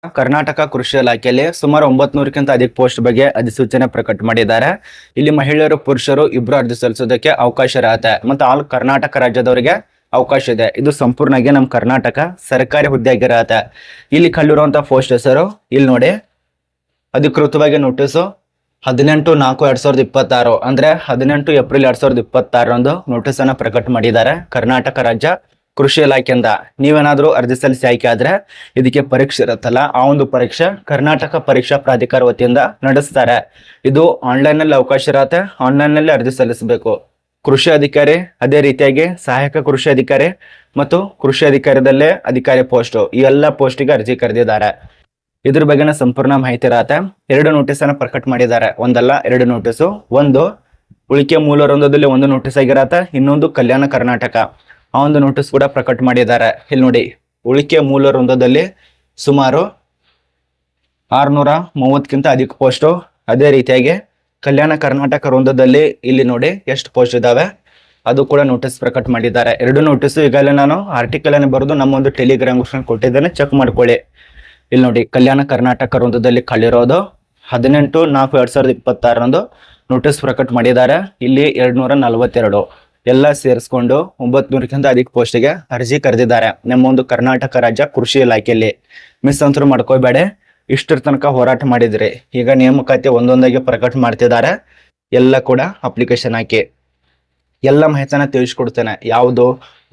ಕರ್ನಾಟಕ ಕೃಷಿ ಇಲಾಖೆಯಲ್ಲಿ ಸುಮಾರು 900ಕ್ಕಿಂತ ಅಧಿಕ ಪೋಸ್ಟ್ ಬಗ್ಗೆ ಅಧಿಸೂಚನೆ ಪ್ರಕಟ ಮಾಡಿದ್ದಾರೆ. ಇಲ್ಲಿ ಮಹಿಳೆಯರು ಪುರುಷರು ಇಬ್ರು ಅರ್ಜಿ ಸಲ್ಲಿಸೋದಕ್ಕೆ ಅವಕಾಶ ಇರುತ್ತೆ ಮತ್ತು ಆಲ್ ಕರ್ನಾಟಕ ರಾಜ್ಯದವರಿಗೆ ಅವಕಾಶ ಇದೆ. ಇದು ಸಂಪೂರ್ಣವಾಗಿ ನಮ್ಮ ಕರ್ನಾಟಕ ಸರ್ಕಾರಿ ಹುದ್ದೆ ಆಗಿರತ್ತೆ. ಇಲ್ಲಿ ಕಲ್ಲಿರುವಂತ ಪೋಸ್ಟ್ ಹೆಸರು ಇಲ್ಲಿ ನೋಡಿ, ಅಧಿಕೃತವಾಗಿ ನೋಟಿಸು 18/4/2026 ಅಂದ್ರೆ 18 ಏಪ್ರಿಲ್ 2026 ನೋಟಿಸ್ ಅನ್ನ ಪ್ರಕಟ ಮಾಡಿದ್ದಾರೆ ಕರ್ನಾಟಕ ರಾಜ್ಯ ಕೃಷಿ ಇಲಾಖೆಯಿಂದ. ನೀವೇನಾದ್ರೂ ಅರ್ಜಿ ಸಲ್ಲಿಸಿ ಆಯ್ಕೆ ಆದ್ರೆ ಇದಕ್ಕೆ ಪರೀಕ್ಷೆ ಇರುತ್ತಲ್ಲ, ಆ ಒಂದು ಪರೀಕ್ಷೆ ಕರ್ನಾಟಕ ಪರೀಕ್ಷಾ ಪ್ರಾಧಿಕಾರ ವತಿಯಿಂದ ನಡೆಸ್ತಾರೆ. ಇದು ಆನ್ಲೈನ್ ನಲ್ಲಿ ಅವಕಾಶ ಇರತ್ತೆ, ಆನ್ಲೈನ್ ನಲ್ಲಿ ಅರ್ಜಿ ಸಲ್ಲಿಸಬೇಕು. ಕೃಷಿ ಅಧಿಕಾರಿ, ಅದೇ ರೀತಿಯಾಗಿ ಸಹಾಯಕ ಕೃಷಿ ಅಧಿಕಾರಿ ಮತ್ತು ಕೃಷಿ ಅಧಿಕಾರದಲ್ಲೇ ಅಧಿಕಾರಿ ಪೋಸ್ಟ್, ಈ ಎಲ್ಲ ಪೋಸ್ಟಿಗೆ ಅರ್ಜಿ ಕರೆದಿದ್ದಾರೆ. ಇದ್ರ ಬಗ್ಗೆನ ಸಂಪೂರ್ಣ ಮಾಹಿತಿ ಇರತ್ತೆ. 2 ನೋಟಿಸ್ ಅನ್ನ ಪ್ರಕಟ ಮಾಡಿದ್ದಾರೆ, ಒಂದಲ್ಲ 2 ನೋಟಿಸು. ಒಂದು ಉಳಿಕೆ ಮೂಲ ವೃಂದದಲ್ಲಿ ಒಂದು ನೋಟಿಸ್ ಆಗಿರತ್ತೆ, ಇನ್ನೊಂದು ಕಲ್ಯಾಣ ಕರ್ನಾಟಕ ಆ ಒಂದು ನೋಟಿಸ್ ಕೂಡ ಪ್ರಕಟ ಮಾಡಿದ್ದಾರೆ. ಇಲ್ಲಿ ನೋಡಿ, ಉಳಿಕೆ ಮೂಲ ವೃಂದದಲ್ಲಿ ಸುಮಾರು 630ಕ್ಕಿಂತ ಅಧಿಕ ಪೋಸ್ಟು. ಅದೇ ರೀತಿಯಾಗಿ ಕಲ್ಯಾಣ ಕರ್ನಾಟಕ ವೃಂದದಲ್ಲಿ ಇಲ್ಲಿ ನೋಡಿ ಎಷ್ಟು ಪೋಸ್ಟ್ ಇದಾವೆ, ಅದು ಕೂಡ ನೋಟಿಸ್ ಪ್ರಕಟ ಮಾಡಿದ್ದಾರೆ. 2 ನೋಟಿಸ್ ಈಗಾಗಲೇ ನಾನು ಆರ್ಟಿಕಲ್ ಅನ್ನು ಬರೆದು ನಮ್ಮ ಒಂದು ಟೆಲಿಗ್ರಾಮ್ ಕೊಟ್ಟಿದ್ದೇನೆ, ಚೆಕ್ ಮಾಡ್ಕೊಳ್ಳಿ. ಇಲ್ಲಿ ನೋಡಿ, ಕಲ್ಯಾಣ ಕರ್ನಾಟಕ ವೃಂದದಲ್ಲಿ ಕಳಿರೋದು 18/4/2026 ನೋಟಿಸ್ ಪ್ರಕಟ ಮಾಡಿದ್ದಾರೆ. ಇಲ್ಲಿ 242 ಎಲ್ಲ ಸೇರಿಸ್ಕೊಂಡು 900ಕ್ಕಿಂತ ಅಧಿಕ ಪೋಸ್ಟಿಗೆ ಅರ್ಜಿ ಕರೆದಿದ್ದಾರೆ ನಮ್ಮ ಒಂದು ಕರ್ನಾಟಕ ರಾಜ್ಯ ಕೃಷಿ ಇಲಾಖೆಯಲ್ಲಿ. ಮಿಸ್ ಅಂತೂ ಮಾಡ್ಕೋಬೇಡ, ಇಷ್ಟರ ತನಕ ಹೋರಾಟ ಮಾಡಿದ್ರಿ, ಈಗ ನೇಮಕಾತಿ ಒಂದೊಂದಾಗಿ ಪ್ರಕಟ ಮಾಡ್ತಿದ್ದಾರೆ. ಎಲ್ಲ ಕೂಡ ಅಪ್ಲಿಕೇಶನ್ ಹಾಕಿ ಎಲ್ಲ ಮಾಹಿತಿನ ತಿಳಿಸ್ಕೊಡ್ತೇನೆ. ಯಾವುದು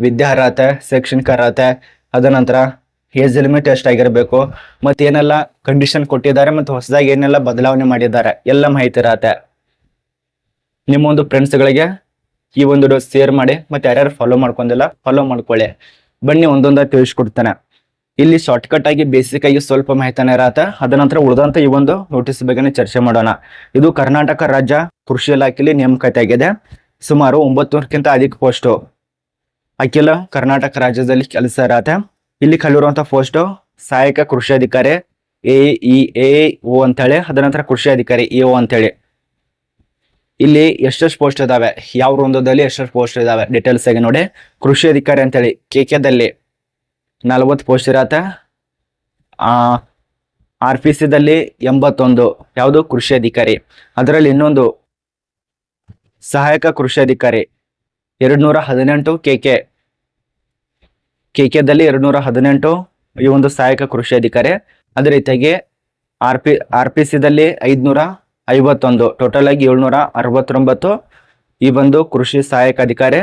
ವಿದ್ಯಾರ್ಹತೆ, ಶೈಕ್ಷಣಿಕ ಅರ್ಹತೆ, ಅದ ನಂತರ ಏಜ್ ಲಿಮಿಟ್ ಎಷ್ಟಾಗಿರ್ಬೇಕು, ಮತ್ತೆ ಏನೆಲ್ಲ ಕಂಡೀಷನ್ ಕೊಟ್ಟಿದ್ದಾರೆ, ಮತ್ತು ಹೊಸದಾಗಿ ಏನೆಲ್ಲ ಬದಲಾವಣೆ ಮಾಡಿದ್ದಾರೆ, ಎಲ್ಲ ಮಾಹಿತಿ ಇರತ್ತೆ. ನಿಮ್ಮ ಒಂದು ಫ್ರೆಂಡ್ಸ್ಗಳಿಗೆ ಈ ಒಂದು ಡೋಸ್ ಶೇರ್ ಮಾಡಿ, ಮತ್ತೆ ಯಾರ್ಯಾರು ಫಾಲೋ ಮಾಡ್ಕೊಂಡಿಲ್ಲ ಫಾಲೋ ಮಾಡ್ಕೊಳ್ಳಿ. ಬನ್ನಿ ಒಂದೊಂದಾಗಿ ತಿಳಿಸ್ಕೊಡ್ತೇನೆ. ಇಲ್ಲಿ ಶಾರ್ಟ್ಕಟ್ ಆಗಿ ಬೇಸಿಕ್ ಆಗಿ ಸ್ವಲ್ಪ ಮಾಹಿತಿನ ಇರತ್ತೆ, ಅದ ನಂತರ ಉಳಿದಂತ ಈ ಒಂದು ನೋಟಿಸ್ ಬಗ್ಗೆ ಚರ್ಚೆ ಮಾಡೋಣ. ಇದು ಕರ್ನಾಟಕ ರಾಜ್ಯ ಕೃಷಿ ಇಲಾಖೆಯಲ್ಲಿ ನೇಮಕಾತಿ ಆಗಿದೆ. ಸುಮಾರು 900ಕ್ಕಿಂತ ಅಧಿಕ ಪೋಸ್ಟು ಅಖಿಲ ಕರ್ನಾಟಕ ರಾಜ್ಯದಲ್ಲಿ ಕೆಲಸ ಇರತ್ತೆ. ಇಲ್ಲಿ ಕಲಿರುವಂತ ಪೋಸ್ಟು ಸಹಾಯಕ ಕೃಷಿ ಅಧಿಕಾರಿ AEO ಅಂತೇಳಿ, ಅದ ನಂತರ ಕೃಷಿ ಅಧಿಕಾರಿ EO ಅಂತೇಳಿ. ಇಲ್ಲಿ ಎಷ್ಟೆಷ್ಟು ಪೋಸ್ಟ್ ಇದಾವೆ, ಯಾವ ವೃಂದದಲ್ಲಿ ಎಷ್ಟೆಷ್ಟು ಪೋಸ್ಟ್ ಇದಾವೆ ಡೀಟೇಲ್ಸ್ ಆಗಿ ನೋಡಿ. ಕೃಷಿ ಅಧಿಕಾರಿ ಅಂತೇಳಿ KK ದಲ್ಲಿ 40 ಪೋಸ್ಟ್ ಇರತ್ತೆ. RPC ದಲ್ಲಿ 81, ಯಾವುದು ಕೃಷಿ ಅಧಿಕಾರಿ. ಅದರಲ್ಲಿ ಇನ್ನೊಂದು ಸಹಾಯಕ ಕೃಷಿ ಅಧಿಕಾರಿ 218 KK ದಲ್ಲಿ 218 ಈ ಒಂದು ಸಹಾಯಕ ಕೃಷಿ ಅಧಿಕಾರಿ. ಅದೇ ರೀತಿಯಾಗಿ RPC ದಲ್ಲಿ 551, ಟೋಟಲ್ ಆಗಿ 769 ಈ ಒಂದು ಕೃಷಿ ಸಹಾಯಕ ಅಧಿಕಾರಿ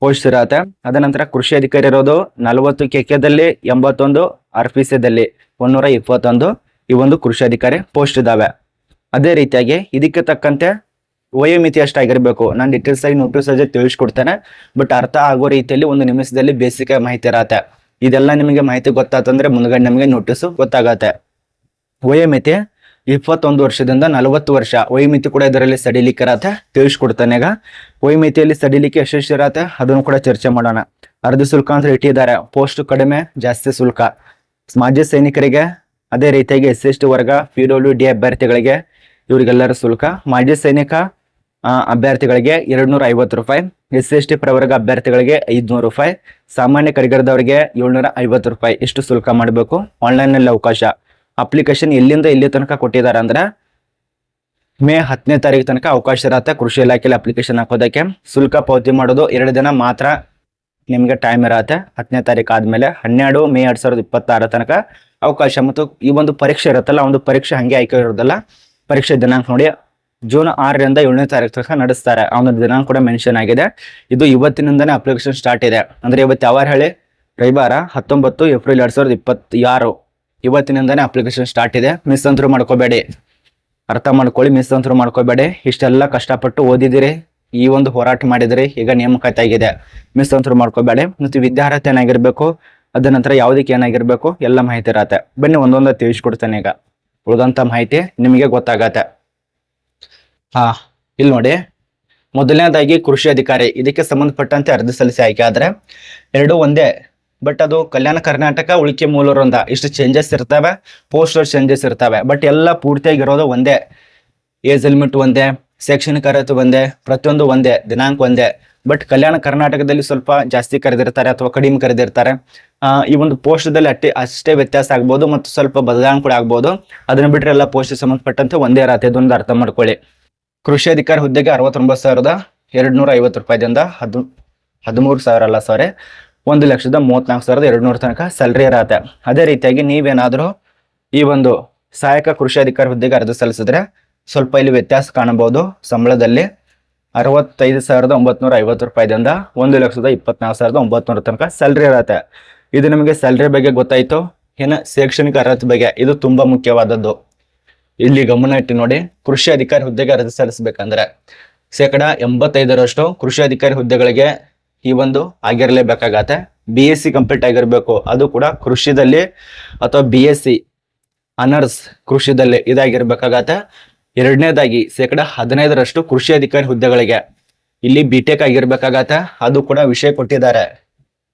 ಪೋಸ್ಟ್ ಇರತ್ತೆ. ಅದ ನಂತರ ಕೃಷಿ ಅಧಿಕಾರಿ ಇರೋದು 40 KK ದಲ್ಲಿ 81, RPC ದಲ್ಲಿ 121 ಈ ಒಂದು ಕೃಷಿ ಅಧಿಕಾರಿ ಪೋಸ್ಟ್ ಇದಾವೆ. ಅದೇ ರೀತಿಯಾಗಿ ಇದಕ್ಕೆ ತಕ್ಕಂತೆ ವಯೋಮಿತಿ ಎಷ್ಟಾಗಿರ್ಬೇಕು ನಾನು ಡೀಟೇಲ್ಸ್ ಆಗಿ ನೋಟಿಸ್ ಆಗಿ ತಿಳಿಸ್ಕೊಡ್ತೇನೆ. ಬಟ್ ಅರ್ಥ ಆಗೋ ರೀತಿಯಲ್ಲಿ ಒಂದು ನಿಮಿಷದಲ್ಲಿ ಬೇಸಿಕ್ ಮಾಹಿತಿ ಇರತ್ತೆ. ಇದೆಲ್ಲ ನಿಮಗೆ ಮಾಹಿತಿ ಗೊತ್ತಾತಂದ್ರೆ ಮುಂದ್ಗಡೆ ನಮಗೆ ನೋಟಿಸು ಗೊತ್ತಾಗತ್ತೆ. ವಯೋಮಿತಿ 21 ವರ್ಷದಿಂದ 40 ವರ್ಷ ವಯೋಮಿತಿ ಕೂಡ ಇದರಲ್ಲಿ ಸಡಿಲಿಕ್ಕೆ ಇರತ್ತೆ, ತಿಳಿಸ್ಕೊಡ್ತಾನೆ. ಈಗ ವಯೋಮಿತಿಯಲ್ಲಿ ಸಡಿಲಿಕ್ಕೆ ಎಷ್ಟೆಷ್ಟು ಇರತ್ತೆ ಅದನ್ನು ಕೂಡ ಚರ್ಚೆ ಮಾಡೋಣ. ಅರ್ಧಿ ಶುಲ್ಕ ಅಂತ ಇಟ್ಟಿದ್ದಾರೆ, ಪೋಸ್ಟ್ ಕಡಿಮೆ ಜಾಸ್ತಿ ಶುಲ್ಕ. ಮಾಜಿ ಸೈನಿಕರಿಗೆ, ಅದೇ ರೀತಿಯಾಗಿ SC/ST ವರ್ಗ, PWD ಅಭ್ಯರ್ಥಿಗಳಿಗೆ ಇವರಿಗೆಲ್ಲರ ಶುಲ್ಕ. ಮಾಜಿ ಸೈನಿಕ ಅಭ್ಯರ್ಥಿಗಳಿಗೆ 250 ರೂಪಾಯಿ, SC/ST ಪ್ರವರ್ಗ ಅಭ್ಯರ್ಥಿಗಳಿಗೆ 500 ರೂಪಾಯಿ, ಸಾಮಾನ್ಯ ಕರಿಗರದವರಿಗೆ 750 ರೂಪಾಯಿ ಇಷ್ಟು ಶುಲ್ಕ ಮಾಡಬೇಕು. ಆನ್ಲೈನ್ ನಲ್ಲಿ ಅವಕಾಶ. ಅಪ್ಲಿಕೇಶನ್ ಎಲ್ಲಿಂದ ಇಲ್ಲಿ ತನಕ ಕೊಟ್ಟಿದ್ದಾರೆ ಅಂದ್ರೆ ಮೇ 10ನೇ ತಾರೀಕು ತನಕ ಅವಕಾಶ ಇರತ್ತೆ ಕೃಷಿ ಇಲಾಖೆಯಲ್ಲಿ ಅಪ್ಲಿಕೇಶನ್ ಹಾಕೋದಕ್ಕೆ. ಶುಲ್ಕ ಪಾವತಿ ಮಾಡೋದು 2 ದಿನ ಮಾತ್ರ ನಿಮಗೆ ಟೈಮ್ ಇರತ್ತೆ. 10ನೇ ತಾರೀಕು ಆದ್ಮೇಲೆ 12 ಮೇ 2026 ತನಕ ಅವಕಾಶ. ಮತ್ತು ಈ ಒಂದು ಪರೀಕ್ಷೆ ಇರುತ್ತಲ್ಲ, ಒಂದು ಪರೀಕ್ಷೆ ಹಂಗೆ ಆಯ್ಕೆ ಇರೋದಲ್ಲ, ಪರೀಕ್ಷೆ ದಿನಾಂಕ ನೋಡಿ ಜೂನ್ 6ರಿಂದ 7ನೇ ತಾರೀಕು ತನಕ ನಡೆಸ್ತಾರೆ. ಆ ಒಂದು ದಿನಾಂಕ ಕೂಡ ಮೆನ್ಷನ್ ಆಗಿದೆ. ಇದು ಇವತ್ತಿನಿಂದನೇ ಅಪ್ಲಿಕೇಶನ್ ಸ್ಟಾರ್ಟ್ ಇದೆ. ಅಂದ್ರೆ ಇವತ್ತು ಯಾವ ಹೇಳಿ, ರವಿವಾರ 19 ಏಪ್ರಿಲ್ 2026 ಇವತ್ತಿನಿಂದನೇ ಅಪ್ಲಿಕೇಶನ್ ಸ್ಟಾರ್ಟ್ ಇದೆ. ಮಿಸ್ ಅಂತೂ ಮಾಡ್ಕೋಬೇಡಿ, ಅರ್ಥ ಮಾಡ್ಕೊಳ್ಳಿ, ಮಿಸ್ ಅಂತೂ ಮಾಡ್ಕೋಬೇಡಿ. ಇಷ್ಟೆಲ್ಲ ಕಷ್ಟಪಟ್ಟು ಓದಿದಿರಿ, ಈ ಒಂದು ಹೋರಾಟ ಮಾಡಿದಿರಿ, ಈಗ ನೇಮಕಾತಿ ಆಗಿದೆ. ಮಿಸ್ ಅಂತೂ ಮಾಡ್ಕೋಬೇಡಿ. ಮತ್ತು ವಿದ್ಯಾರ್ಹತೆ ಏನಾಗಿರ್ಬೇಕು, ಅದ ನಂತರ ಯಾವುದಕ್ಕೆ ಏನಾಗಿರ್ಬೇಕು ಎಲ್ಲ ಮಾಹಿತಿ ಇರತ್ತೆ. ಬನ್ನಿ ಒಂದೊಂದು ತಿಳಿಸ್ಕೊಡ್ತೇನೆ. ಈಗ ಉಳಿದಂತ ಮಾಹಿತಿ ನಿಮಗೆ ಗೊತ್ತಾಗತ್ತೆ. ಇಲ್ಲಿ ನೋಡಿ, ಮೊದಲನೇದಾಗಿ ಕೃಷಿ ಅಧಿಕಾರಿ, ಇದಕ್ಕೆ ಸಂಬಂಧಪಟ್ಟಂತೆ ಅರ್ಜಿ ಸಲ್ಲಿಸಿ ಆಯ್ಕೆ ಆದ್ರೆ 2 ಒಂದೇ. ಬಟ್ ಅದು ಕಲ್ಯಾಣ ಕರ್ನಾಟಕ ಉಳಿಕೆ ಮೂಲ ವೃಂದ, ಇಷ್ಟು ಚೇಂಜಸ್ ಇರ್ತವೆ, ಪೋಸ್ಟರ್ ಚೇಂಜಸ್ ಇರ್ತವೆ. ಬಟ್ ಎಲ್ಲ ಪೂರ್ತಿಯಾಗಿರೋದು ಒಂದೇ. ಏಜ್ ಲಿಮಿಟ್ ಒಂದೇ, ಶೈಕ್ಷಣಿಕ ಅರ್ಹತೆ ಒಂದೇ, ಪ್ರತಿಯೊಂದು ಒಂದೇ, ದಿನಾಂಕ ಒಂದೇ. ಬಟ್ ಕಲ್ಯಾಣ ಕರ್ನಾಟಕದಲ್ಲಿ ಸ್ವಲ್ಪ ಜಾಸ್ತಿ ಕರೆದಿರ್ತಾರೆ ಅಥವಾ ಕಡಿಮೆ ಕರೆದಿರ್ತಾರೆ. ಈ ಒಂದು ಪೋಸ್ಟ್ದಲ್ಲಿ ಅಷ್ಟೇ ವ್ಯತ್ಯಾಸ ಆಗ್ಬೋದು ಮತ್ತು ಸ್ವಲ್ಪ ಬದಲಾವಣೆ ಕೂಡ ಆಗ್ಬೋದು. ಅದನ್ನ ಬಿಟ್ಟರೆ ಎಲ್ಲ ಪೋಸ್ಟ್ ಸಂಬಂಧಪಟ್ಟಂತೆ ಒಂದೇ ಇರತ್ತೆ, ಇದೊಂದು ಅರ್ಥ ಮಾಡ್ಕೊಳ್ಳಿ. ಕೃಷಿ ಅಧಿಕಾರಿ ಹುದ್ದೆಗೆ 69,250 ರೂಪಾಯಿದಿಂದ 13,000 ಅಲ್ಲ ಸಾರಿ 1,34,200 ತನಕ ಸ್ಯಾಲರಿ ಇರತ್ತೆ. ಅದೇ ರೀತಿಯಾಗಿ ನೀವೇನಾದರೂ ಈ ಒಂದು ಸಹಾಯಕ ಕೃಷಿ ಅಧಿಕಾರಿ ಹುದ್ದೆಗೆ ಅರ್ಜಿ ಸಲ್ಲಿಸಿದ್ರೆ ಸ್ವಲ್ಪ ಇಲ್ಲಿ ವ್ಯತ್ಯಾಸ ಕಾಣಬಹುದು. ಸಂಬಳದಲ್ಲಿ 65,950 ರೂಪಾಯಿದಿಂದ 1,24,900 ತನಕ ಸ್ಯಾಲರಿ ಇರತ್ತೆ. ಇದು ನಿಮಗೆ ಸ್ಯಾಲರಿ ಬಗ್ಗೆ ಗೊತ್ತಾಯ್ತು. ಇನ್ನು ಶೈಕ್ಷಣಿಕ ಅರ್ಹತೆ ಬಗ್ಗೆ ಇದು ತುಂಬಾ ಮುಖ್ಯವಾದದ್ದು. ಇಲ್ಲಿ ಗಮನ ಇಟ್ಟು ನೋಡಿ. ಕೃಷಿ ಅಧಿಕಾರಿ ಹುದ್ದೆಗೆ ಅರ್ಜಿ ಸಲ್ಲಿಸಬೇಕಂದ್ರೆ 85% ಕೃಷಿ ಅಧಿಕಾರಿ ಹುದ್ದೆಗಳಿಗೆ ಈ ಒಂದು ಆಗಿರಲೇಬೇಕಾಗತ್ತೆ. BSc ಕಂಪ್ಲೀಟ್ ಆಗಿರ್ಬೇಕು, ಅದು ಕೂಡ ಕೃಷಿದಲ್ಲಿ, ಅಥವಾ BSc ಅನರ್ಸ್ ಕೃಷಿದಲ್ಲಿ ಇದಾಗಿರ್ಬೇಕಾಗತ್ತೆ. ಎರಡನೇದಾಗಿ 15% ಕೃಷಿ ಅಧಿಕಾರಿ ಹುದ್ದೆಗಳಿಗೆ ಇಲ್ಲಿ BTech ಆಗಿರ್ಬೇಕಾಗತ್ತೆ, ಅದು ಕೂಡ ವಿಷಯ ಕೊಟ್ಟಿದ್ದಾರೆ.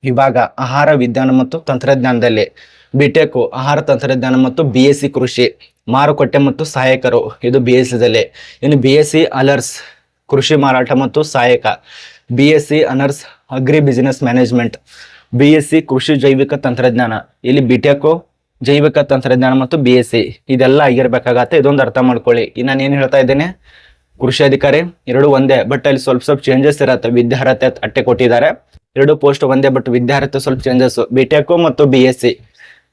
ವಿಭಾಗ ಆಹಾರ ವಿಜ್ಞಾನ ಮತ್ತು ತಂತ್ರಜ್ಞಾನದಲ್ಲಿ BTech ಆಹಾರ ತಂತ್ರಜ್ಞಾನ ಮತ್ತು BSc ಕೃಷಿ ಮಾರುಕಟ್ಟೆ ಮತ್ತು ಸಹಾಯಕರು, ಇದು BSc ದಲ್ಲಿ. ಇನ್ನು BSc ಅನರ್ಸ್ ಕೃಷಿ ಮಾರಾಟ ಮತ್ತು ಸಹಾಯಕ, BSc honours agri business management, BSc ಕೃಷಿ ಜೈವಿಕ ತಂತ್ರಜ್ಞಾನ, ಇಲ್ಲಿ BTech ಜೈವಿಕ ತಂತ್ರಜ್ಞಾನ ಮತ್ತು BSc ಇದೆಲ್ಲ ಆಗಿರ್ಬೇಕಾಗತ್ತೆ. ಇದೊಂದು ಅರ್ಥ ಮಾಡ್ಕೊಳ್ಳಿ. ನಾನು ಏನು ಹೇಳ್ತಾ ಇದ್ದೇನೆ, ಕೃಷಿ ಅಧಿಕಾರಿ ಎರಡು ಒಂದೇ, ಬಟ್ ಅಲ್ಲಿ ಸ್ವಲ್ಪ ಚೇಂಜಸ್ ಇರತ್ತೆ. ವಿದ್ಯಾರ್ಹತೆ ಅಟ್ಟೆ ಕೊಟ್ಟಿದ್ದಾರೆ, ಎರಡು ಪೋಸ್ಟ್ ಒಂದೇ, ಬಟ್ ವಿದ್ಯಾರ್ಹತೆ ಸ್ವಲ್ಪ ಚೇಂಜಸ್. BTech ಮತ್ತು BSc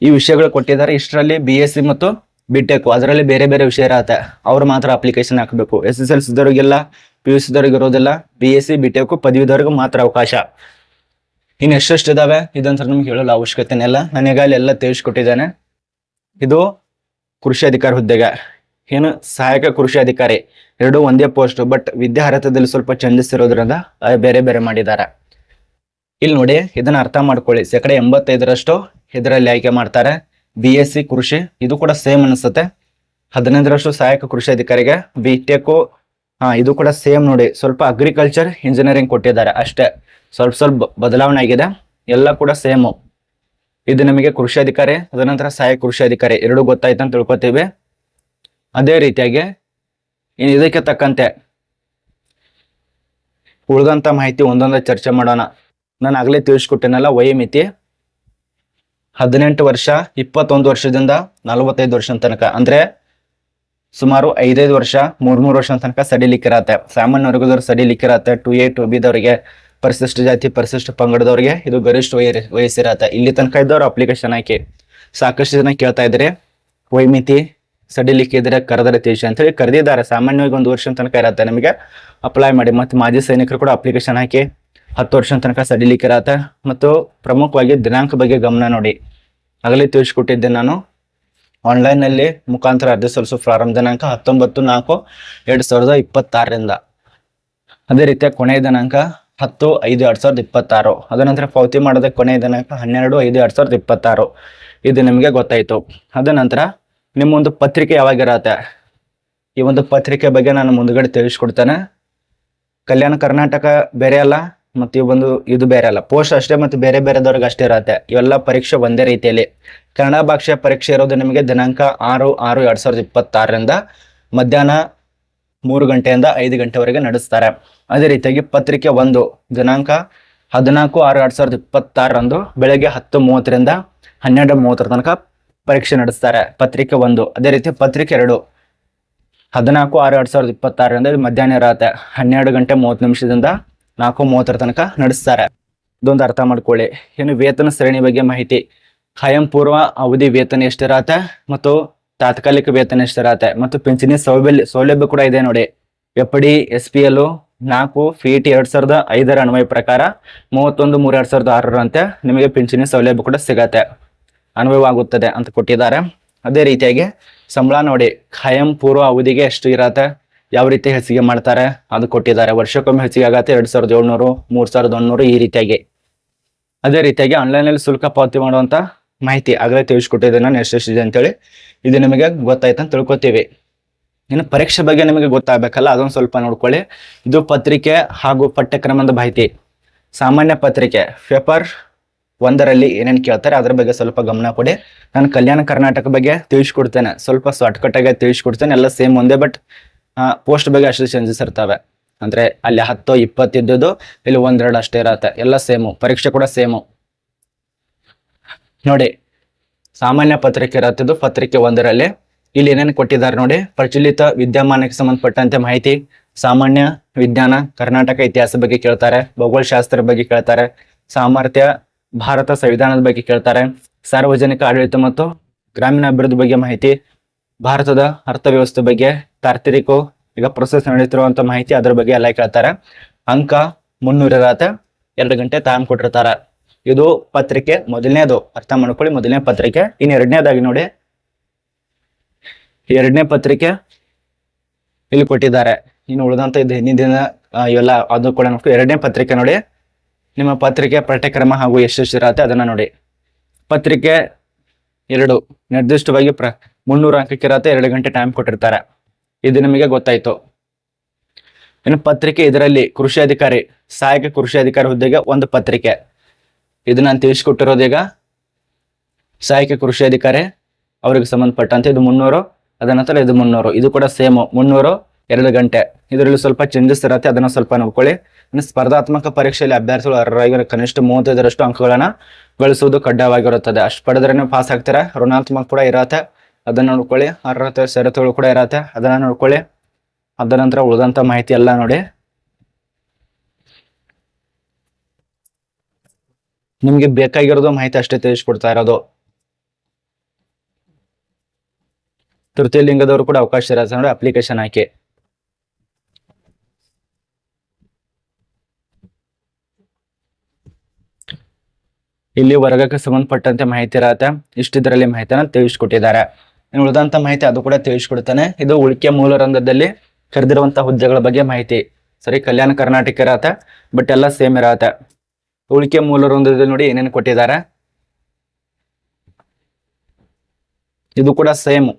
ಈ ವಿಷಯಗಳು ಕೊಟ್ಟಿದ್ದಾರೆ. ಇಷ್ಟರಲ್ಲಿ BSc ಮತ್ತು BTech ಅದರಲ್ಲಿ ಬೇರೆ ಬೇರೆ ವಿಷಯ ಇರತ್ತೆ. ಅವ್ರು ಮಾತ್ರ ಅಪ್ಲಿಕೇಶನ್ ಹಾಕಬೇಕು. SSLC ದವರಿಗೆಲ್ಲ, PUC ದವರಿಗೆ ಇರೋದಿಲ್ಲ. BSc BTech ಪದವೀಧರರಿಗೂ ಮಾತ್ರ ಅವಕಾಶ. ಇನ್ನು ಎಷ್ಟೆಷ್ಟು ಇದಾವೆ ಇದಂತ ನಿಮ್ಗೆ ಹೇಳಲು ಅವಶ್ಯಕತೆ ಇಲ್ಲ, ನನಗಾಗಲೇ ಎಲ್ಲ ತಿಳಿಸ್ಕೊಟ್ಟಿದ್ದೇನೆ. ಇದು ಕೃಷಿ ಅಧಿಕಾರಿ ಹುದ್ದೆಗೆ. ಏನು ಸಹಾಯಕ ಕೃಷಿ ಅಧಿಕಾರಿ ಎರಡು ಒಂದೇ ಪೋಸ್ಟ್, ಬಟ್ ವಿದ್ಯಾರ್ಹತೆಯಲ್ಲಿ ಸ್ವಲ್ಪ ಚೇಂಜಸ್ ಇರೋದ್ರಿಂದ ಬೇರೆ ಬೇರೆ ಮಾಡಿದ್ದಾರೆ. ಇಲ್ಲಿ ನೋಡಿ, ಇದನ್ನ ಅರ್ಥ ಮಾಡ್ಕೊಳ್ಳಿ. 85% ಇದರಲ್ಲಿ ಆಯ್ಕೆ ಮಾಡ್ತಾರೆ. BSc ಕೃಷಿ ಇದು ಕೂಡ ಸೇಮ್ ಅನಿಸುತ್ತೆ. 15% ಸಹಾಯಕ ಕೃಷಿ ಅಧಿಕಾರಿಗೆ. BTech ಇದು ಕೂಡ ಸೇಮ್ ನೋಡಿ, ಸ್ವಲ್ಪ ಅಗ್ರಿಕಲ್ಚರ್ ಇಂಜಿನಿಯರಿಂಗ್ ಕೊಟ್ಟಿದ್ದಾರೆ ಅಷ್ಟೇ, ಸ್ವಲ್ಪ ಬದಲಾವಣೆ ಆಗಿದೆ. ಎಲ್ಲ ಕೂಡ ಸೇಮು. ಇದು ನಮಗೆ ಕೃಷಿ ಅಧಿಕಾರಿ, ಅದನಂತರ ಸಹಾಯಕ ಕೃಷಿ ಅಧಿಕಾರಿ ಎರಡು ಗೊತ್ತಾಯ್ತು ಅಂತ ತಿಳ್ಕೊತೀವಿ. ಅದೇ ರೀತಿಯಾಗಿ ಇದಕ್ಕೆ ತಕ್ಕಂತೆ ಉಳಿದಂತ ಮಾಹಿತಿ ಒಂದೊಂದೇ ಚರ್ಚೆ ಮಾಡೋಣ. ನಾನು ಆಗಲೇ ತಿಳಿಸ್ಕೊಟ್ಟೇನಲ್ಲ, ವಯೋಮಿತಿ 18 ವರ್ಷ 21 ವರ್ಷದಿಂದ 45 ವರ್ಷ ತನಕ, ಅಂದ್ರೆ ಸುಮಾರು 5 ವರ್ಷ 3 ವರ್ಷ ತನಕ ಸಡಿಲಿಕ್ಕಿರತ್ತೆ. ಸಾಮಾನ್ಯ ವರ್ಗದವ್ರು ಸಡಿಲಿಕ್ಕಿರತ್ತೆ. 2A 2B ದವರಿಗೆ, ಪರಿಶಿಷ್ಟ ಜಾತಿ ಪರಿಶಿಷ್ಟ ಪಂಗಡದವ್ರಿಗೆ ಇದು ಗರಿಷ್ಠ ವಯಸ್ಸಿರತ್ತೆ. ಇಲ್ಲಿ ತನಕ ಇದ್ದವ್ರು ಅಪ್ಲಿಕೇಶನ್ ಹಾಕಿ. ಸಾಕಷ್ಟು ಜನ ಕೇಳ್ತಾ ಇದ್ರೆ ವೈಮಿತಿ ಸಡಿಲಿಕ್ಕೆ ಇದ್ರೆ ಕರೆದರೆ ತಿಳಿಸಿ ಅಂತ ಹೇಳಿ ಕರೆದಿದ್ದಾರೆ. ಸಾಮಾನ್ಯವಾಗಿ 1 ವರ್ಷ ತನಕ ಇರತ್ತೆ, ನಿಮಗೆ ಅಪ್ಲೈ ಮಾಡಿ. ಮತ್ತು ಮಾಜಿ ಸೈನಿಕರು ಕೂಡ ಅಪ್ಲಿಕೇಶನ್ ಹಾಕಿ 10 ವರ್ಷ ತನಕ ಸಡಿಲಿಕ್ಕೆ ಇರತ್ತೆ. ಮತ್ತು ಪ್ರಮುಖವಾಗಿ ದಿನಾಂಕ ಬಗ್ಗೆ ಗಮನ ನೋಡಿ. ಆಗಲೇ ತಿಳಿಸ್ಕೊಟ್ಟಿದ್ದೆ ನಾನು. ಆನ್ಲೈನ್ನಲ್ಲಿ ಮುಖಾಂತರ ಅರ್ಜಿ ಸಲ್ಲಿಸುವ ಪ್ರಾರಂಭ ದಿನಾಂಕ 19/4/2026ರಿಂದ. ಅದೇ ರೀತಿಯ ಕೊನೆಯ ದಿನಾಂಕ 10/5/2026. ಅದನಂತರ ಪಾವತಿ ಮಾಡೋದ ಕೊನೆಯ ದಿನಾಂಕ 12/5/2026. ಇದು ನಿಮಗೆ ಗೊತ್ತಾಯ್ತು. ಅದ ನಂತರ ನಿಮ್ಮ ಒಂದು ಪತ್ರಿಕೆ ಯಾವಾಗಿರತ್ತೆ, ಈ ಒಂದು ಪತ್ರಿಕೆ ಬಗ್ಗೆ ನಾನು ಮುಂದ್ಗಡೆ ತಿಳಿಸ್ಕೊಡ್ತೇನೆ. ಕಲ್ಯಾಣ ಕರ್ನಾಟಕ ಬೇರೆ ಅಲ್ಲ, ಮತ್ತು ಇದು ಬೇರೆ ಅಲ್ಲ. ಪೋಸ್ಟ್ ಅಷ್ಟೇ ಮತ್ತು ಬೇರೆ ಬೇರೆದವ್ರಿಗೆ ಅಷ್ಟೇ ಇರತ್ತೆ. ಇವೆಲ್ಲ ಪರೀಕ್ಷೆ ಒಂದೇ ರೀತಿಯಲ್ಲಿ. ಕನ್ನಡ ಭಾಷೆಯ ಪರೀಕ್ಷೆ ಇರೋದು ನಿಮಗೆ ದಿನಾಂಕ 6/6/2026ರಿಂದ ಮಧ್ಯಾಹ್ನ 3 ಗಂಟೆಯಿಂದ 5 ಗಂಟೆವರೆಗೆ ನಡೆಸ್ತಾರೆ. ಅದೇ ರೀತಿಯಾಗಿ ಪತ್ರಿಕೆ 1 ದಿನಾಂಕ 14/6/2026ರಂದು ಬೆಳಗ್ಗೆ 10:30ರಿಂದ 12:30 ತನಕ ಪರೀಕ್ಷೆ ನಡೆಸ್ತಾರೆ, ಪತ್ರಿಕೆ 1. ಅದೇ ರೀತಿ ಪತ್ರಿಕೆ 2 14/6/2026ರಿಂದ ಮಧ್ಯಾಹ್ನ ಇರತ್ತೆ. 12:30 4:30 ತನಕ ನಡೆಸ್ತಾರೆ. ಇದೊಂದು ಅರ್ಥ ಮಾಡ್ಕೊಳ್ಳಿ. ಇನ್ನು ವೇತನ ಶ್ರೇಣಿ ಬಗ್ಗೆ ಮಾಹಿತಿ. ಖಾಯಂ ಪೂರ್ವ ಅವಧಿ ವೇತನ ಎಷ್ಟಿರತ್ತೆ ಮತ್ತು ತಾತ್ಕಾಲಿಕ ವೇತನ ಎಷ್ಟಿರತ್ತೆ, ಮತ್ತು ಪಿಂಚಣಿ ಸೌಲಭ್ಯ ಕೂಡ ಇದೆ ನೋಡಿ. FD SPL 4 FET 2005 ಅನ್ವಯ ಪ್ರಕಾರ 31/3/2006 ನಿಮಗೆ ಪಿಂಚಣಿ ಸೌಲಭ್ಯ ಕೂಡ ಸಿಗತ್ತೆ, ಅನ್ವಯವಾಗುತ್ತದೆ ಅಂತ ಕೊಟ್ಟಿದ್ದಾರೆ. ಅದೇ ರೀತಿಯಾಗಿ ಸಂಬಳ ನೋಡಿ, ಖಾಯಂ ಪೂರ್ವ ಅವಧಿಗೆ ಎಷ್ಟು ಇರತ್ತೆ, ಯಾವ ರೀತಿ ಹೆಚ್ಚಿಗೆ ಮಾಡ್ತಾರೆ ಅದು ಕೊಟ್ಟಿದ್ದಾರೆ. ವರ್ಷಕ್ಕೊಮ್ಮೆ ಹೆಚ್ಚಿಗೆ ಆಗತ್ತೆ 2,700 3,100 ಈ ರೀತಿಯಾಗಿ. ಅದೇ ರೀತಿಯಾಗಿ ಆನ್ಲೈನಲ್ಲಿ ಶುಲ್ಕ ಪಾವತಿ ಮಾಡುವಂತ ಮಾಹಿತಿ ಆಗಲೇ ತಿಳಿಸ್ಕೊಟ್ಟಿದ್ದೆ ನಾನು ಎಷ್ಟೆಷ್ಟಿದೆ ಅಂತೇಳಿ. ಇದು ನಿಮಗೆ ಗೊತ್ತಾಯ್ತು ಅಂತ ತಿಳ್ಕೊತೀವಿ. ಇನ್ನು ಪರೀಕ್ಷೆ ಬಗ್ಗೆ ನಿಮಗೆ ಗೊತ್ತಾಗಬೇಕಲ್ಲ, ಅದೊಂದು ಸ್ವಲ್ಪ ನೋಡ್ಕೊಳ್ಳಿ. ಇದು ಪತ್ರಿಕೆ ಹಾಗೂ ಪಠ್ಯಕ್ರಮದ ಮಾಹಿತಿ. ಸಾಮಾನ್ಯ ಪತ್ರಿಕೆ ಪೇಪರ್ 1ರಲ್ಲಿ ಏನೇನು ಕೇಳ್ತಾರೆ ಅದ್ರ ಬಗ್ಗೆ ಸ್ವಲ್ಪ ಗಮನ ಕೊಡಿ. ನಾನು ಕಲ್ಯಾಣ ಕರ್ನಾಟಕ ಬಗ್ಗೆ ತಿಳಿಸ್ಕೊಡ್ತೇನೆ, ಸ್ವಲ್ಪ ಶಾರ್ಟ್ಕಟ್ ಆಗಿ ತಿಳಿಸ್ಕೊಡ್ತೇನೆ. ಎಲ್ಲ ಸೇಮ್ ಒಂದೇ, ಬಟ್ ಪೋಸ್ಟ್ ಬಗ್ಗೆ ಅಷ್ಟು ಚೇಂಜಸ್ ಇರ್ತವೆ. ಅಂದ್ರೆ ಅಲ್ಲಿ 10-20 ಇದ್ದದ್ದು ಇಲ್ಲಿ 1-2 ಅಷ್ಟೇ ಇರತ್ತೆ. ಎಲ್ಲ ಸೇಮು, ಪರೀಕ್ಷೆ ಕೂಡ ಸೇಮು. ನೋಡಿ, ಸಾಮಾನ್ಯ ಪತ್ರಿಕೆ ಇರತ್ತಿದ್ದು ಪತ್ರಿಕೆ 1ರಲ್ಲಿ ಇಲ್ಲಿ ಏನೇನು ಕೊಟ್ಟಿದ್ದಾರೆ ನೋಡಿ. ಪ್ರಚಲಿತ ವಿದ್ಯಮಾನಕ್ಕೆ ಸಂಬಂಧಪಟ್ಟಂತೆ ಮಾಹಿತಿ, ಸಾಮಾನ್ಯ ವಿಜ್ಞಾನ, ಕರ್ನಾಟಕ ಇತಿಹಾಸ ಬಗ್ಗೆ ಕೇಳ್ತಾರೆ, ಭೌಗೋಳಶಾಸ್ತ್ರ ಬಗ್ಗೆ ಕೇಳ್ತಾರೆ, ಸಾಮರ್ಥ್ಯ, ಭಾರತ ಸಂವಿಧಾನದ ಬಗ್ಗೆ ಕೇಳ್ತಾರೆ, ಸಾರ್ವಜನಿಕ ಆಡಳಿತ ಮತ್ತು ಗ್ರಾಮೀಣ ಅಭಿವೃದ್ಧಿ ಬಗ್ಗೆ ಮಾಹಿತಿ, ಭಾರತದ ಅರ್ಥವ್ಯವಸ್ಥೆ ಬಗ್ಗೆ, ತಾರ್ತಿರಿಕು ಈಗ ಪ್ರೊಸೆಸ್ ನಡೀತಿರುವಂತ ಮಾಹಿತಿ ಅದ್ರ ಬಗ್ಗೆ ಎಲ್ಲ ಕೇಳ್ತಾರೆ. ಅಂಕ 300 ಇರತ್ತೆ. 2 ಗಂಟೆ ಟೈಮ್ ಕೊಟ್ಟಿರ್ತಾರೆ. ಇದು ಪತ್ರಿಕೆ ಮೊದಲನೇದು, ಅರ್ಥ ಮಾಡ್ಕೊಳ್ಳಿ, ಮೊದಲನೇ ಪತ್ರಿಕೆ. ಇನ್ನು ಎರಡನೇದಾಗಿ ನೋಡಿ, ಎರಡನೇ ಪತ್ರಿಕೆ ಇಲ್ಲಿ ಕೊಟ್ಟಿದ್ದಾರೆ. ಇನ್ನು ಉಳಿದಂತ ಇದು ಹಿಂದಿನ ದಿನ ಇವೆಲ್ಲ ಅದು ಕೂಡ ನೋಡ್ಕೊ. ಎರಡನೇ ಪತ್ರಿಕೆ ನೋಡಿ, ನಿಮ್ಮ ಪತ್ರಿಕೆ ಪಠ್ಯಕ್ರಮ ಹಾಗೂ ಎಷ್ಟೆಷ್ಟು ಇರತ್ತೆ ಅದನ್ನ ನೋಡಿ. ಪತ್ರಿಕೆ 2 ನಿರ್ದಿಷ್ಟವಾಗಿ 300 ಅಂಕಕ್ಕೆ ಇರತ್ತೆ. 2 ಗಂಟೆ ಟೈಮ್ ಕೊಟ್ಟಿರ್ತಾರೆ. ಇದು ನಿಮಗೆ ಗೊತ್ತಾಯ್ತು. ಇನ್ನು ಪತ್ರಿಕೆ ಇದರಲ್ಲಿ ಕೃಷಿ ಅಧಿಕಾರಿ, ಸಹಾಯಕ ಕೃಷಿ ಅಧಿಕಾರಿ ಹುದ್ದೆಗೆ ಒಂದು ಪತ್ರಿಕೆ. ಇದು ನಾನು ತಿಳಿಸ್ಕೊಟ್ಟಿರೋದು ಈಗ ಸಹಾಯಕ ಕೃಷಿ ಅಧಿಕಾರಿ ಅವ್ರಿಗೆ ಸಂಬಂಧಪಟ್ಟಂತೆ ಇದು 300. ಅದ ನಂತರ ಇದು 300. ಇದು ಕೂಡ ಸೇಮ್ 300, 2 ಗಂಟೆ. ಇದರಲ್ಲಿ ಸ್ವಲ್ಪ ಚೇಂಜಸ್ ಇರುತ್ತೆ, ಅದನ್ನ ಸ್ವಲ್ಪ ನೋಡ್ಕೊಳ್ಳಿ. ಇನ್ನು ಸ್ಪರ್ಧಾತ್ಮಕ ಪರೀಕ್ಷೆಯಲ್ಲಿ ಅಭ್ಯರ್ಥಿಗಳು ಅರ್ಹರಾಗಿ ಕನಿಷ್ಠ 35ರಷ್ಟು ಅಂಕಗಳನ್ನ ಗಳಿಸುವುದು ಕಡ್ಡಾಯವಾಗಿರುತ್ತದೆ. ಅಷ್ಟು ಪಡೆದ್ರೆ ನೀವು ಪಾಸ್ ಆಗ್ತೀರಾ. ಋಣಾತ್ಮಕ ಕೂಡ ಇರತ್ತೆ, ಅದನ್ನ ನೋಡ್ಕೊಳ್ಳಿ. ಅರ್ಹತೆ ಷರತ್ತುಗಳು ಕೂಡ ಇರತ್ತೆ, ಅದನ್ನ ನೋಡ್ಕೊಳ್ಳಿ. ಅದ ನಂತರ ಉಳಿದಂತ ಮಾಹಿತಿ ಎಲ್ಲ ನೋಡಿ. ನಿಮ್ಗೆ ಬೇಕಾಗಿರೋದು ಮಾಹಿತಿ ಅಷ್ಟೇ ತಿಳಿಸ್ಕೊಡ್ತಾ ಇರೋದು. ತೃತೀಯ ಲಿಂಗದವರು ಕೂಡ ಅವಕಾಶ ಇರತ್ತೆ ನೋಡಿ. ಅಪ್ಲಿಕೇಶನ್ ಹಾಕಿ. ಇಲ್ಲಿ ವರ್ಗಕ್ಕೆ ಸಂಬಂಧಪಟ್ಟಂತೆ ಮಾಹಿತಿ ಇರತ್ತೆ. ಇಷ್ಟಿದ್ರಲ್ಲಿ ಮಾಹಿತಿನ ತಿಳಿಸ್ಕೊಟ್ಟಿದ್ದಾರೆ. ಇನ್ನು ಉಳಿದಂತ ಮಾಹಿತಿ ಅದು ಕೂಡ ತಿಳಿಸ್ಕೊಡ್ತಾನೆ. ಇದು ಉಳಿಕೆ ಮೂಲ ರಂಗದಲ್ಲಿ ಕರೆದಿರುವಂತಹ ಹುದ್ದೆಗಳ ಬಗ್ಗೆ ಮಾಹಿತಿ. ಸರಿ, ಕಲ್ಯಾಣ ಕರ್ನಾಟಕ ಇರತ್ತೆ, ಬಟ್ ಎಲ್ಲ ಸೇಮ್ ಇರತ್ತೆ. ಉಳಿಕೆ ಮೂಲ ರಂಗದಲ್ಲಿ ನೋಡಿ ಏನೇನು ಕೊಟ್ಟಿದ್ದಾರೆ. ಇದು ಕೂಡ ಸೇಮು,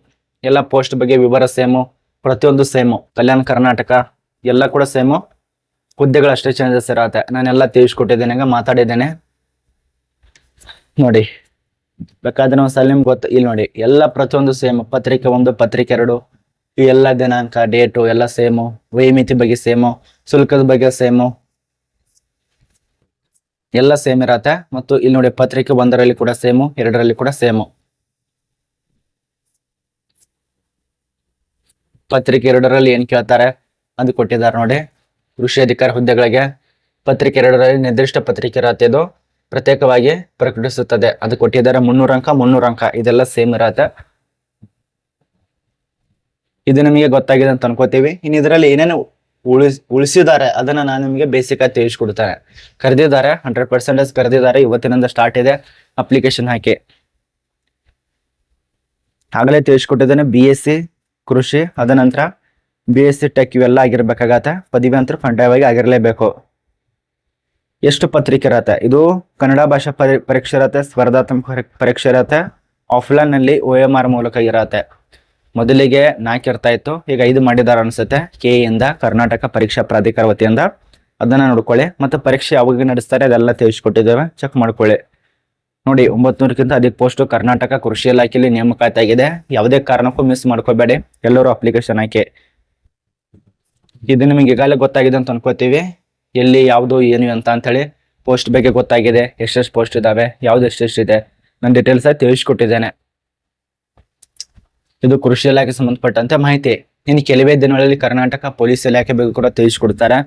ಎಲ್ಲ ಪೋಸ್ಟ್ ಬಗ್ಗೆ ವಿವರ ಸೇಮು, ಪ್ರತಿಯೊಂದು ಸೇಮು. ಕಲ್ಯಾಣ ಕರ್ನಾಟಕ ಎಲ್ಲ ಕೂಡ ಸೇಮು, ಹುದ್ದೆಗಳು ಅಷ್ಟೇ ಚೇಂಜಸ್ ಇರತ್ತೆ. ನಾನೆಲ್ಲ ತಿಳಿಸ್ಕೊಟ್ಟಿದ್ದೇನೆ, ಈಗ ಮಾತಾಡಿದ್ದೇನೆ ನೋಡಿ. ಬೇಕಾದ್ರೆ ಒಂದ್ಸಲ ನಿಮ್ಗೆ ಗೊತ್ತ. ಇಲ್ಲಿ ನೋಡಿ, ಎಲ್ಲ ಪ್ರತಿಯೊಂದು ಸೇಮ್. ಪತ್ರಿಕೆ 1, ಪತ್ರಿಕೆ 2 ಇವೆಲ್ಲ ದಿನಾಂಕ, ಡೇಟು ಎಲ್ಲ ಸೇಮು. ವೈಮಿತಿ ಬಗ್ಗೆ ಸೇಮು, ಶುಲ್ಕದ ಬಗ್ಗೆ ಸೇಮು, ಎಲ್ಲ ಸೇಮ್ ಇರತ್ತೆ. ಮತ್ತು ಇಲ್ಲಿ ನೋಡಿ, ಪತ್ರಿಕೆ 1ರಲ್ಲಿ ಕೂಡ ಸೇಮು, 2ರಲ್ಲಿ ಕೂಡ ಸೇಮು. ಪತ್ರಿಕೆ 2ರಲ್ಲಿ ಏನ್ ಕೇಳ್ತಾರೆ ಅದು ಕೊಟ್ಟಿದ್ದಾರೆ ನೋಡಿ. ಕೃಷಿ ಅಧಿಕಾರಿ ಹುದ್ದೆಗಳಿಗೆ ಪತ್ರಿಕೆ 2ರಲ್ಲಿ ನಿರ್ದಿಷ್ಟ ಪತ್ರಿಕೆ ಇರತ್ತೆ, ಇದು ಪ್ರತ್ಯೇಕವಾಗಿ ಪ್ರಕಟಿಸುತ್ತದೆ. ಅದು ಕೊಟ್ಟಿದ್ದಾರೆ. 300 ಅಂಕ 300 ಅಂಕ ಇದೆಲ್ಲ ಸೇಮ್ ಇರತ್ತೆ. ಇದು ನಿಮಗೆ ಗೊತ್ತಾಗಿದೆ ಅಂತ ಅನ್ಕೋತೀವಿ. ಇನ್ನು ಇದರಲ್ಲಿ ಏನೇನು ಉಳಿಸಿದ್ದಾರೆ ಅದನ್ನ ನಾನು ನಿಮಗೆ ಬೇಸಿಕ್ ಆಗಿ ತಿಳಿಸ್ಕೊಡ್ತೇನೆ. ಕರೆದಿದ್ದಾರೆ, 100% ಕರೆದಿದ್ದಾರೆ. ಇವತ್ತಿನಿಂದ ಸ್ಟಾರ್ಟ್ ಇದೆ. ಅಪ್ಲಿಕೇಶನ್ ಹಾಕಿ. ಆಗಲೇ ತಿಳಿಸ್ಕೊಟ್ಟಿದ್ದೇನೆ. BSc ಕೃಷಿ, ಅದ ನಂತರ BSc ಟೆಕ್ ಇವೆಲ್ಲ ಆಗಿರ್ಬೇಕಾಗತ್ತೆ. ಪದವಿ ಅಂತ ಕಡ್ಡಾಯವಾಗಿ ಆಗಿರ್ಲೇಬೇಕು. ಎಷ್ಟು ಪತ್ರಿಕೆ ಇರತ್ತೆ? ಇದು ಕನ್ನಡ ಭಾಷಾ ಪರೀಕ್ಷೆ ಇರತ್ತೆ, ಸ್ಪರ್ಧಾತ್ಮಕ ಪರೀಕ್ಷೆ ಇರತ್ತೆ, ಆಫ್ಲೈನ್ ನಲ್ಲಿ OMR ಮೂಲಕ ಇರತ್ತೆ. ಮೊದಲಿಗೆ 4 ಇರ್ತಾ ಇತ್ತು, ಈಗ 5 ಮಾಡಿದಾರ ಅನ್ಸುತ್ತೆ. KE ಇಂದ, ಕರ್ನಾಟಕ ಪರೀಕ್ಷಾ ಪ್ರಾಧಿಕಾರ ವತಿಯಿಂದ. ಅದನ್ನ ನೋಡ್ಕೊಳ್ಳಿ. ಮತ್ತೆ ಪರೀಕ್ಷೆ ಯಾವಾಗ ನಡೆಸ್ತಾರೆ ಅದೆಲ್ಲ ತಿಳಿಸ್ಕೊಟ್ಟಿದ್ದೇವೆ, ಚೆಕ್ ಮಾಡ್ಕೊಳ್ಳಿ. ನೋಡಿ, 900ಕ್ಕಿಂತ ಅಧಿಕ ಪೋಸ್ಟ್ ಕರ್ನಾಟಕ ಕೃಷಿ ಇಲಾಖೆಯಲ್ಲಿ ನೇಮಕಾತಿ ಆಗಿದೆ. ಯಾವುದೇ ಕಾರಣಕ್ಕೂ ಮಿಸ್ ಮಾಡ್ಕೋಬೇಡಿ, ಎಲ್ಲರೂ ಅಪ್ಲಿಕೇಶನ್ ಹಾಕಿ. ಇದು ನಿಮಗೆ ಈಗಾಗಲೇ ಗೊತ್ತಾಗಿದೆ ಅಂತ ಅನ್ಕೋತೀವಿ. ಎಲ್ಲಿ ಯಾವುದು ಏನು ಅಂತ ಹೇಳಿ ಪೋಸ್ಟ್ ಬಗ್ಗೆ ಗೊತ್ತಾಗಿದೆ. ಎಷ್ಟೆಷ್ಟು ಪೋಸ್ಟ್ ಇದಾವೆ, ಯಾವ್ದು ಎಷ್ಟೆಷ್ಟಿದೆ, ನಾನು ಡೀಟೇಲ್ಸ್ ಆಗಿ ತಿಳಿಸ್ಕೊಟ್ಟಿದ್ದೇನೆ. ಇದು ಕೃಷಿ ಇಲಾಖೆ ಸಂಬಂಧಪಟ್ಟಂತೆ ಮಾಹಿತಿ. ಇನ್ನು ಕೆಲವೇ ದಿನಗಳಲ್ಲಿ ಕರ್ನಾಟಕ ಪೊಲೀಸ್ ಇಲಾಖೆ ಬಗ್ಗೆ ಕೂಡ ತಿಳಿಸ್ಕೊಡ್ತಾರೆ.